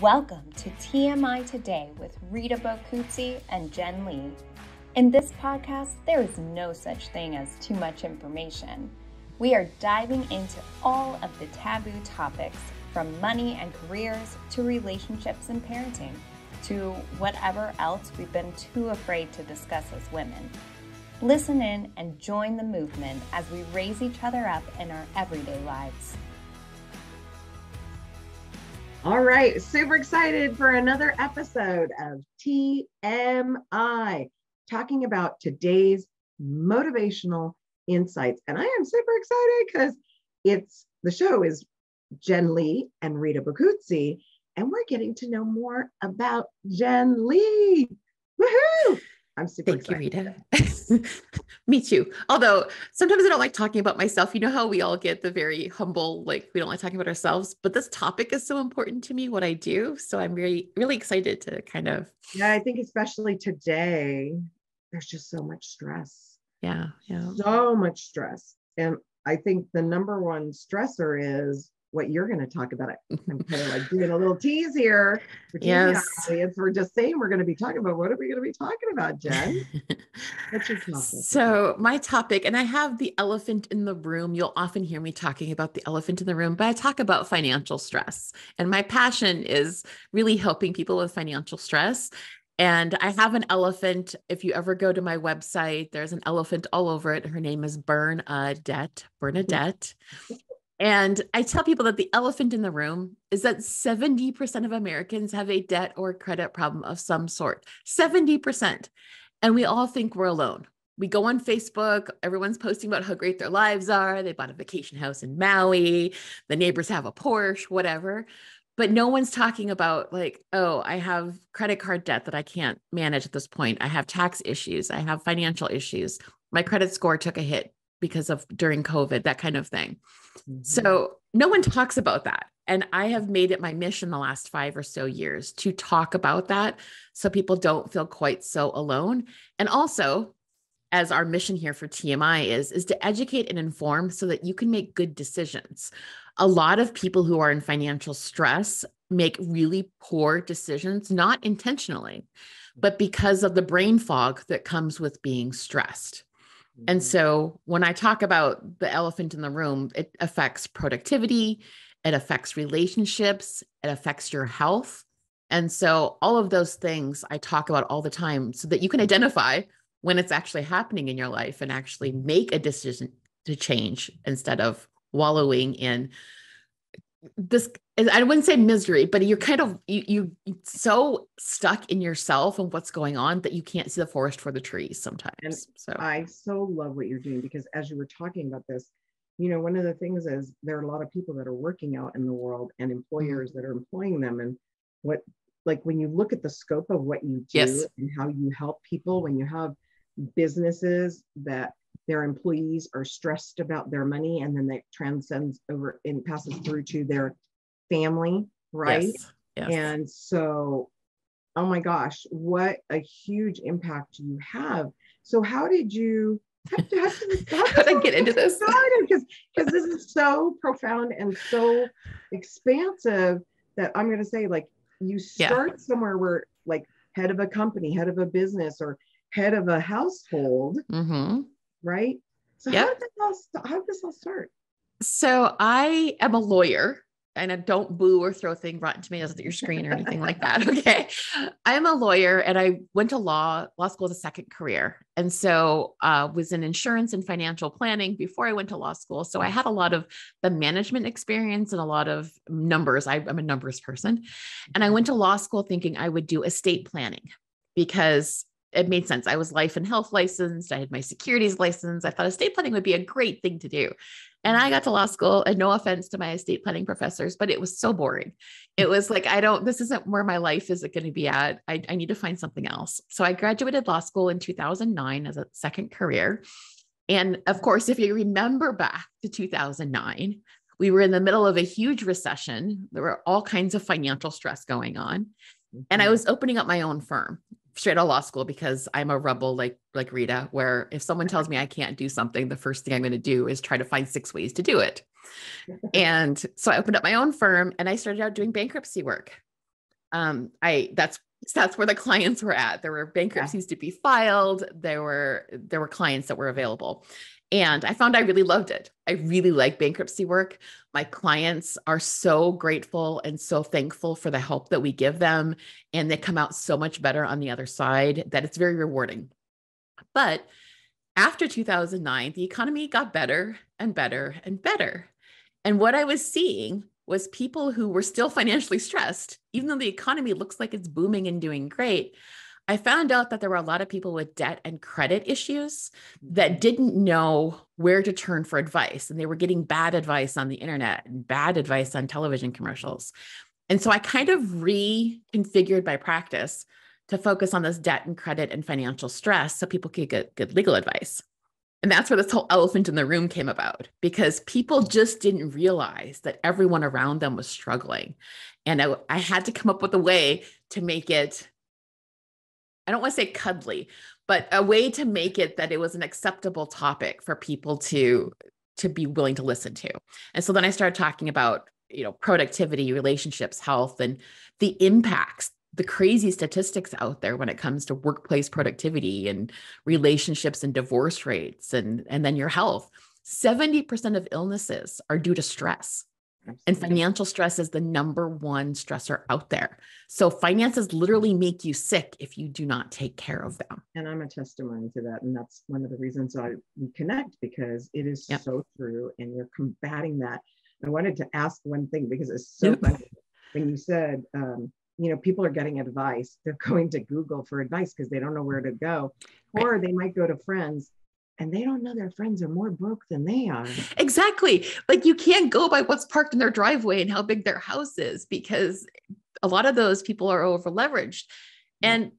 Welcome to TMI Today with Rita Bocuzzi and Jen Lee. In this podcast, there is no such thing as too much information. We are diving into all of the taboo topics, from money and careers to relationships and parenting, to whatever else we've been too afraid to discuss as women. Listen in and join the movement as we raise each other up in our everyday lives. All right, super excited for another episode of TMI, talking about today's motivational insights. And I am super excited because the show is Jen Lee and Rita Bocuzzi, and we're getting to know more about Jen Lee. Woohoo! I'm super excited. Thank you, Rita. Me too. Although sometimes I don't like talking about myself. You know how we all get the very humble, like we don't like talking about ourselves, but this topic is so important to me, what I do. So I'm really excited to kind of. Yeah, I think especially today, there's just so much stress. Yeah. So much stress. And I think the number one stressor is what you're going to talk about. I'm kind of like doing a little tease here. Yes. We're just saying we're going to be talking about, what are we going to be talking about, Jen? What's your topic? So my topic, and I have the elephant in the room. You'll often hear me talking about the elephant in the room, but I talk about financial stress. And my passion is really helping people with financial stress. And I have an elephant. If you ever go to my website, there's an elephant all over it. Her name is Bernadette. And I tell people that the elephant in the room is that 70% of Americans have a debt or credit problem of some sort. 70%. And we all think we're alone. We go on Facebook, everyone's posting about how great their lives are. They bought a vacation house in Maui. The neighbors have a Porsche, whatever. But no one's talking about like, oh, I have credit card debt that I can't manage at this point. I have tax issues. I have financial issues. My credit score took a hit because of during COVID, that kind of thing. Mm-hmm. So no one talks about that. And I have made it my mission the last 5 or so years to talk about that so people don't feel quite so alone. And also, as our mission here for TMI is to educate and inform so that you can make good decisions. A lot of people who are in financial stress make really poor decisions, not intentionally, but because of the brain fog that comes with being stressed. And so when I talk about the elephant in the room, it affects productivity, it affects relationships, it affects your health. And so all of those things I talk about all the time so that you can identify when it's actually happening in your life and actually make a decision to change instead of wallowing in this. I wouldn't say misery, but you're kind of, you so stuck in yourself and what's going on that you can't see the forest for the trees sometimes. And so I so love what you're doing, because as you were talking about this, one of the things is there are a lot of people that are working out in the world and employers that are employing them. And when you look at the scope of what you do Yes. and how you help people, when you have businesses that their employees are stressed about their money, and then that transcends over and passes through to their family, right? Yes. And so, oh my gosh, what a huge impact you have. So how did you how did I get into this? Because this is so profound and so expansive that I'm going to say, like, you start somewhere where, like, head of a company, head of a business, or head of a household, right? So how did this all start? So I am a lawyer, and I don't boo or throw rotten tomatoes at your screen or anything like that. Okay. I'm a lawyer, and I went to law school as a second career. And so was in insurance and financial planning before I went to law school. So I had a lot of the management experience and a lot of numbers. I'm a numbers person. And I went to law school thinking I would do estate planning because it made sense. I was life and health licensed. I had my securities license. I thought estate planning would be a great thing to do. And I got to law school, and no offense to my estate planning professors, but it was so boring. It was like, this isn't where my life is going to be at. I need to find something else. So I graduated law school in 2009 as a second career. And of course, if you remember back to 2009, we were in the middle of a huge recession. There were all kinds of financial stress going on. And I was opening up my own firm straight out of law school because I'm a rebel like Rita, where if someone tells me I can't do something, the first thing I'm going to do is try to find 6 ways to do it. And so I opened up my own firm and I started out doing bankruptcy work. That's where the clients were at. There were bankruptcies to be filed. There were clients that were available. And I found I really loved it. I really like bankruptcy work. My clients are so grateful and so thankful for the help that we give them. And they come out so much better on the other side that it's very rewarding. But after 2009, the economy got better and better and better. And what I was seeing was people who were still financially stressed, even though the economy looks like it's booming and doing great. I found out that there were a lot of people with debt and credit issues that didn't know where to turn for advice. And they were getting bad advice on the internet and bad advice on television commercials. And so I kind of reconfigured my practice to focus on this debt and credit and financial stress so people could get good legal advice. And that's where this whole elephant in the room came about, because people just didn't realize that everyone around them was struggling. And I had to come up with a way to make it, I don't want to say cuddly, but a way to make it that it was an acceptable topic for people to be willing to listen to. And so then I started talking about, productivity, relationships, health, and the impacts, the crazy statistics out there when it comes to workplace productivity and relationships and divorce rates and then your health. 70% of illnesses are due to stress. Absolutely. And financial stress is the number one stressor out there. So finances literally make you sick if you do not take care of them. And I'm a testimony to that. And that's one of the reasons we connect, because it is so true. And you're combating that. I wanted to ask one thing, because it's so funny when you said, people are getting advice. They're going to Google for advice because they don't know where to go, or they might go to friends and they don't know their friends are more broke than they are. Exactly. Like, you can't go by what's parked in their driveway and how big their house is, because a lot of those people are over leveraged. And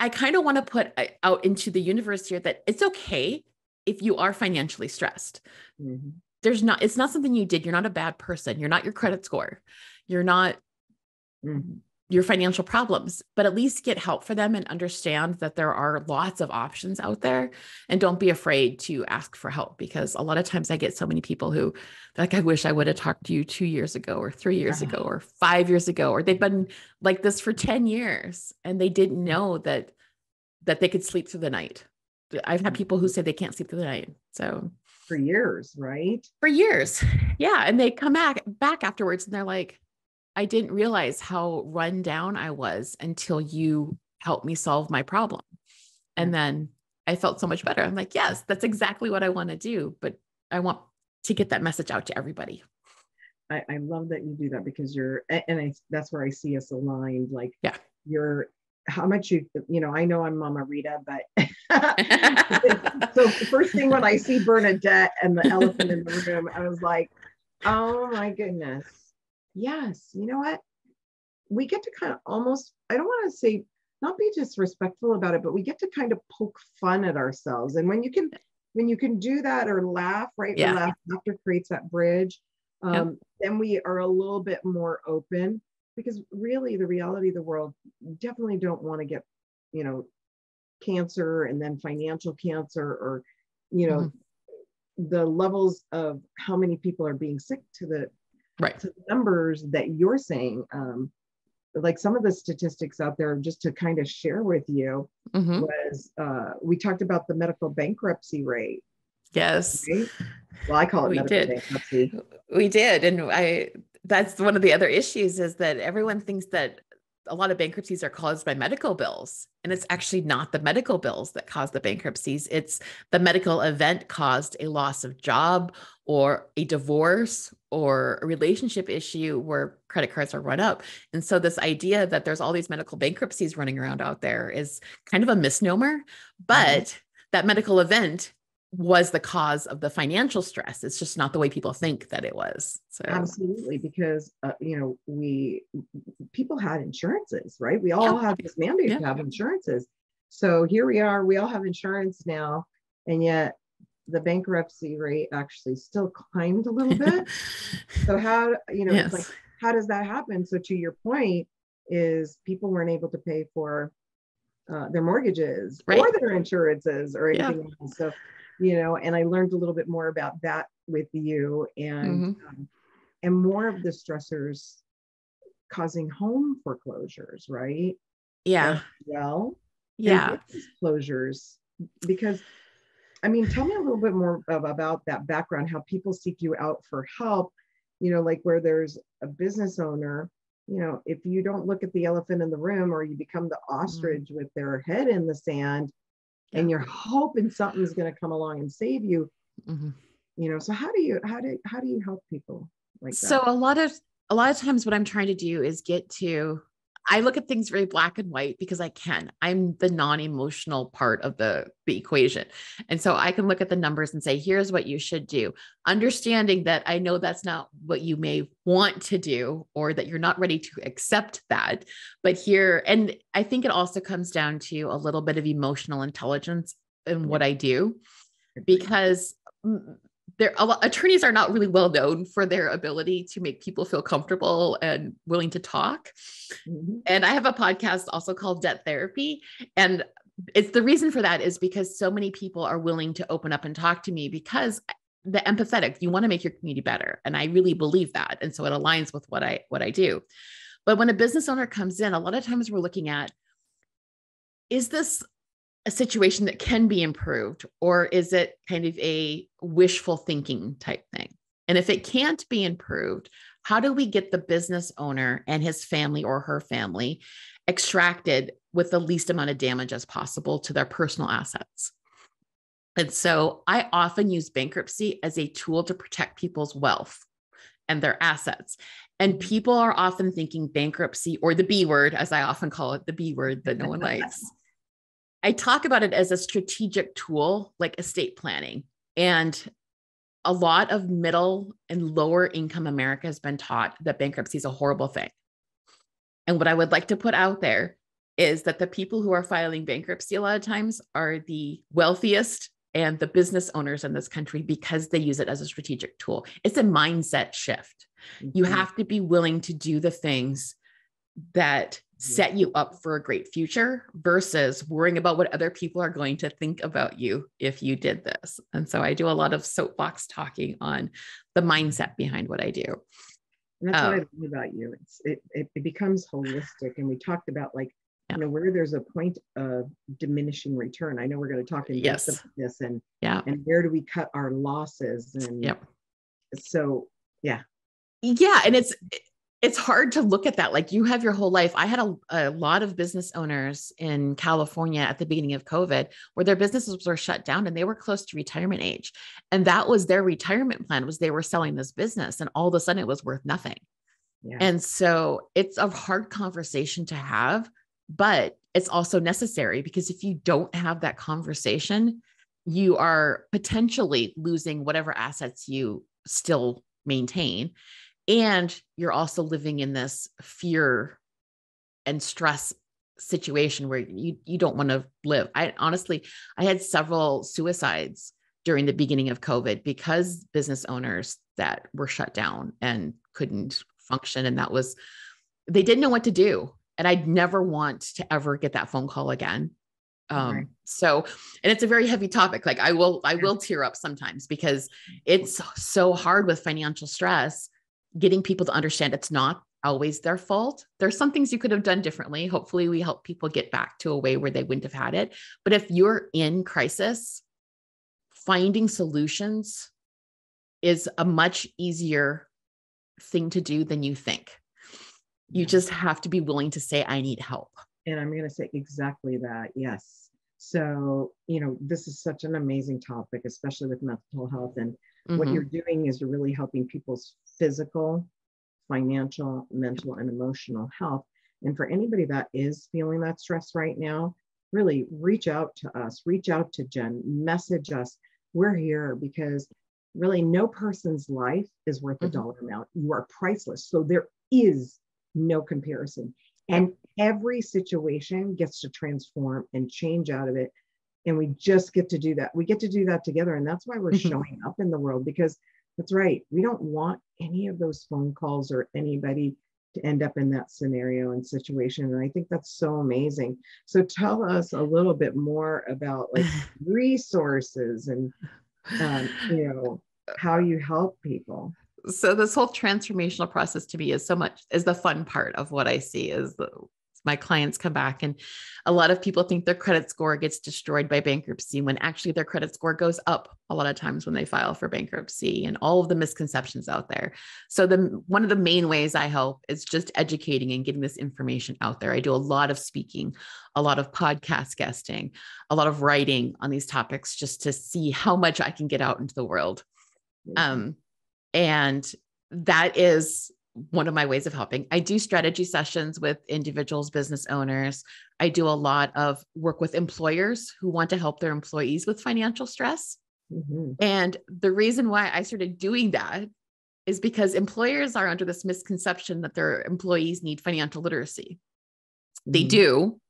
I kind of want to put out into the universe here that it's okay if you are financially stressed. Mm-hmm. It's not something you did. You're not a bad person. You're not your credit score. You're not your financial problems, but at least get help for them and understand that there are lots of options out there, and don't be afraid to ask for help, because a lot of times I get so many people who like, I wish I would have talked to you 2 years ago or 3 years ago or 5 years ago, or they've been like this for 10 years and they didn't know that they could sleep through the night. I've had people who say they can't sleep through the night. So for years, right? For years. Yeah. And they come back afterwards and they're like, I didn't realize how run down I was until you helped me solve my problem. And then I felt so much better. I'm like, yes, that's exactly what I want to do. But I want to get that message out to everybody. I love that you do that, because that's where I see us aligned. Like, how much I know I'm Mama Rita, but so the first thing when I see Bernadette and the elephant in the room, I was like, oh my goodness. Yes. You know what? We get to kind of almost, I don't want to say not be disrespectful about it, but we get to kind of poke fun at ourselves. And when you can do that or laugh, right? Yeah. Laughter creates that bridge. Then we are a little bit more open, because really the reality of the world, definitely don't want to get, cancer and then financial cancer, or, the levels of how many people are being sick to the numbers that you're saying. Like some of the statistics out there, just to kind of share with you, was we talked about the medical bankruptcy rate. Yes. Right? Well, I call it medical bankruptcy. We did. And that's one of the other issues, is that everyone thinks that a lot of bankruptcies are caused by medical bills. And it's actually not the medical bills that cause the bankruptcies. It's the medical event caused a loss of job, or a divorce, or a relationship issue where credit cards are run up. And so this idea that there's all these medical bankruptcies running around out there is kind of a misnomer, but that medical event was the cause of the financial stress. It's just not the way people think that it was. So absolutely, because people had insurances, right? We all have this mandate to have insurances. So here we are, we all have insurance now, and yet the bankruptcy rate actually still climbed a little bit. So how, it's like, how does that happen? So to your point, is people weren't able to pay for their mortgages or their insurances or anything else. So and I learned a little bit more about that with you, and more of the stressors causing home foreclosures, right? Yeah. As well, and Yeah. business closures. Because, I mean, tell me a little bit more about that background, how people seek you out for help, like where there's a business owner, if you don't look at the elephant in the room, or you become the ostrich with their head in the sand, and you're hoping something's going to come along and save you. So how do you help people like that? So a lot of times what I'm trying to do is I look at things very black and white because I'm the non-emotional part of the equation. And so I can look at the numbers and say, here's what you should do. Understanding that I know that's not what you may want to do, or that you're not ready to accept that, but and I think it also comes down to a little bit of emotional intelligence in what I do, because attorneys are not really well known for their ability to make people feel comfortable and willing to talk. And I have a podcast also called Debt Therapy. And it's the reason for that is because so many people are willing to open up and talk to me, because the empathetic, you want to make your community better. And I really believe that. And so it aligns with what I do. But when a business owner comes in, a lot of times we're looking at, is this a situation that can be improved, or is it kind of a wishful thinking type thing? And if it can't be improved, how do we get the business owner and his family or her family extracted with the least amount of damage as possible to their personal assets? And so I often use bankruptcy as a tool to protect people's wealth and their assets. And people are often thinking bankruptcy, or the B word, as I often call it, the B word that no one likes. I talk about it as a strategic tool, like estate planning. And a lot of middle and lower income America has been taught that bankruptcy is a horrible thing. And what I would like to put out there is that the people who are filing bankruptcy a lot of times are the wealthiest and the business owners in this country, because they use it as a strategic tool. It's a mindset shift. You have to be willing to do the things that set you up for a great future, versus worrying about what other people are going to think about you if you did this. And so I do a lot of soapbox talking on the mindset behind what I do. And that's what I love about you. It becomes holistic. And we talked about where there's a point of diminishing return. I know we're going to talk in depth about this, and where do we cut our losses? And so, yeah. And it's hard to look at that. Like, you have your whole life. I had a lot of business owners in California at the beginning of COVID where their businesses were shut down and they were close to retirement age. And that was their retirement plan, was they were selling this business, and all of a sudden it was worth nothing. Yeah. And so it's a hard conversation to have, but it's also necessary, because if you don't have that conversation, you are potentially losing whatever assets you still maintain. And you're also living in this fear and stress situation where you don't want to live. I had several suicides during the beginning of COVID, because business owners that were shut down and couldn't function. And they didn't know what to do. And I'd never want to ever get that phone call again. And it's a very heavy topic. Like, I will tear up sometimes, because it's so hard with financial stress, getting people to understand it's not always their fault. There's some things you could have done differently. Hopefully we help people get back to a way where they wouldn't have had it. But if you're in crisis, finding solutions is a much easier thing to do than you think. You just have to be willing to say, I need help. And I'm going to say exactly that. Yes. So, this is such an amazing topic, especially with mental health. And what you're doing is you're really helping people's physical, financial, mental, and emotional health. And for anybody that is feeling that stress right now, really reach out to us, reach out to Jen, message us. We're here, because really no person's life is worth a dollar amount. You are priceless. So there is no comparison. And every situation gets to transform and change out of it. And we just get to do that. We get to do that together. And that's why we're showing up in the world, because that's right. We don't want any of those phone calls or anybody to end up in that scenario and situation. And I think that's so amazing. So tell us a little bit more about resources and, how you help people. So this whole transformational process to me is the fun part of what I see is my clients come back, and a lot of people think their credit score gets destroyed by bankruptcy when actually their credit score goes up a lot of times when they file for bankruptcy, and all of the misconceptions out there. So one of the main ways I help is just educating and getting this information out there. I do a lot of speaking, a lot of podcast guesting, a lot of writing on these topics just to see how much I can get out into the world. And that is one of my ways of helping. I do strategy sessions with individuals, business owners. I do a lot of work with employers who want to help their employees with financial stress. And the reason why I started doing that is because employers are under this misconception that their employees need financial literacy. They do,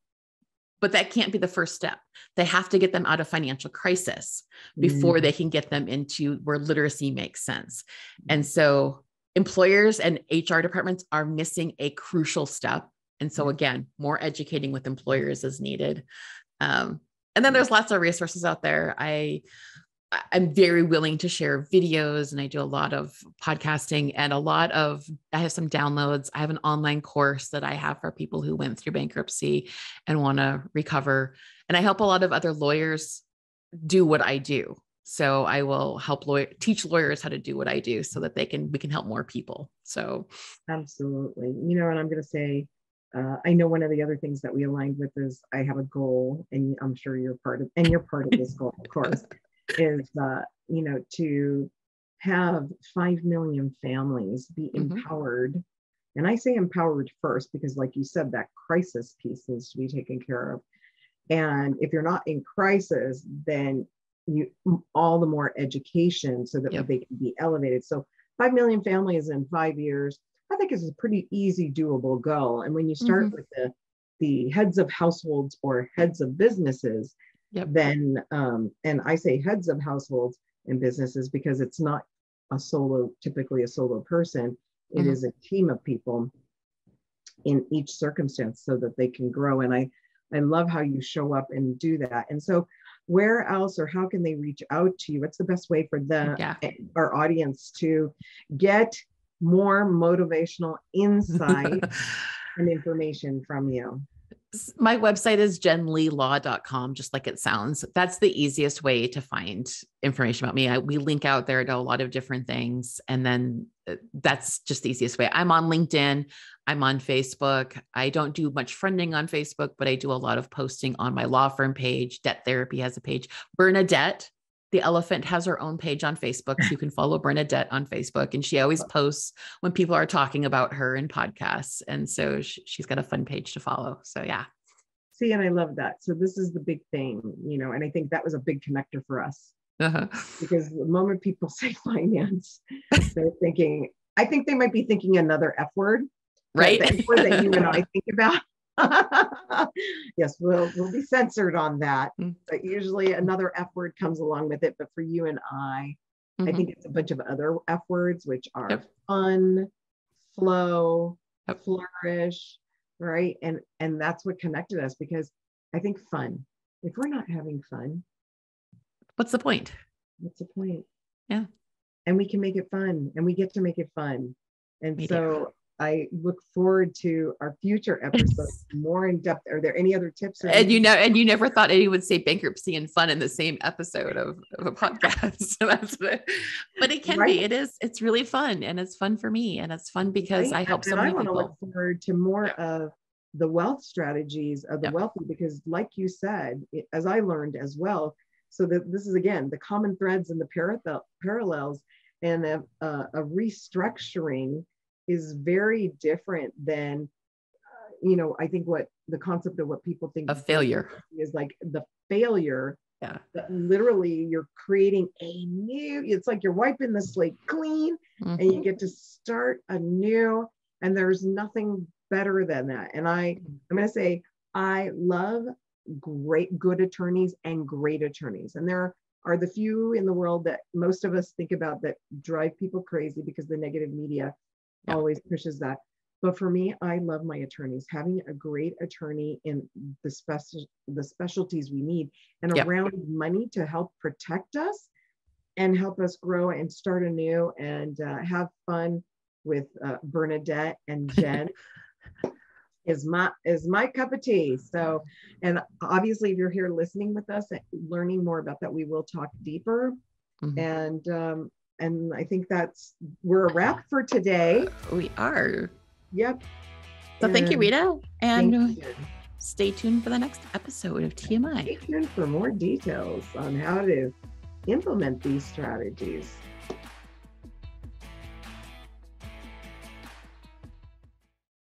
but that can't be the first step. They have to get them out of financial crisis before they can get them into where literacy makes sense. And so employers and HR departments are missing a crucial step. And so again, more educating with employers is needed. And then there's lots of resources out there. I'm very willing to share videos, and I do a lot of podcasting and I have some downloads. I have an online course that I have for people who went through bankruptcy and want to recover. And I help a lot of other lawyers do what I do. So I will help teach lawyers how to do what I do so that we can help more people. So absolutely. And I'm going to say, I know one of the other things that we aligned with is I have a goal, and I'm sure you're part of this goal, of course, is, to have 5 million families be empowered. And I say empowered first, because like you said, that crisis piece needs to be taken care of. And if you're not in crisis, then all the more education so that they can be elevated. So 5 million families in 5 years, I think is a pretty easy, doable goal. And when you start with the heads of households or heads of businesses, then, and I say heads of households and businesses because it's not typically a solo person. It is a team of people in each circumstance so that they can grow. And I love how you show up and do that. And so where else, or how can they reach out to you? What's the best way for our audience to get more motivational insight and information from you? My website is jenleelaw.com, just like it sounds. That's the easiest way to find information about me. We link out there to a lot of different things. And then that's just the easiest way. I'm on LinkedIn. I'm on Facebook. I don't do much friending on Facebook, but I do a lot of posting on my law firm page. Debt Therapy has a page. Bernadette, the elephant, has her own page on Facebook. So you can follow Bernadette on Facebook. And she always posts when people are talking about her in podcasts. And so she's got a fun page to follow. So yeah. See, and I love that. So this is the big thing, and I think that was a big connector for us. Because the moment people say finance, they're thinking, I think they might be thinking another F word, right? The F word that you and I think about. Yes, we'll be censored on that. But usually another F word comes along with it. But for you and I think it's a bunch of other F words, which are fun, flow, flourish, right? And that's what connected us, because I think fun, if we're not having fun, what's the point? What's the point? Yeah. And we can make it fun, and we get to make it fun. And so I look forward to our future episodes more in depth. Are there any other tips? And you never thought anyone would say bankruptcy and fun in the same episode of a podcast. So but it can be. It's really fun, and it's fun for me, and it's fun because I help so many people. I want to look forward to more of the wealth strategies of the wealthy, because like you said, as I learned as well, so that this is again the common threads and the parallels, and a restructuring is very different than, I think what the concept of what people think of failure is, like the failure. Yeah. That literally you're creating it's like you're wiping the slate clean and you get to start anew. And there's nothing better than that. And I'm going to say, I love good attorneys and great attorneys. And there are the few in the world that most of us think about that drive people crazy because the negative media always pushes that. But for me, I love my attorneys. Having a great attorney in the specialties we need and around money to help protect us and help us grow and start anew and have fun with Bernadette and Jen is my cup of tea. So, and obviously if you're here listening with us, learning more about that, we will talk deeper. And I think we're a wrap for today. We are. Yep. So thank you, Rita. And stay tuned for the next episode of TMI. Stay tuned for more details on how to implement these strategies.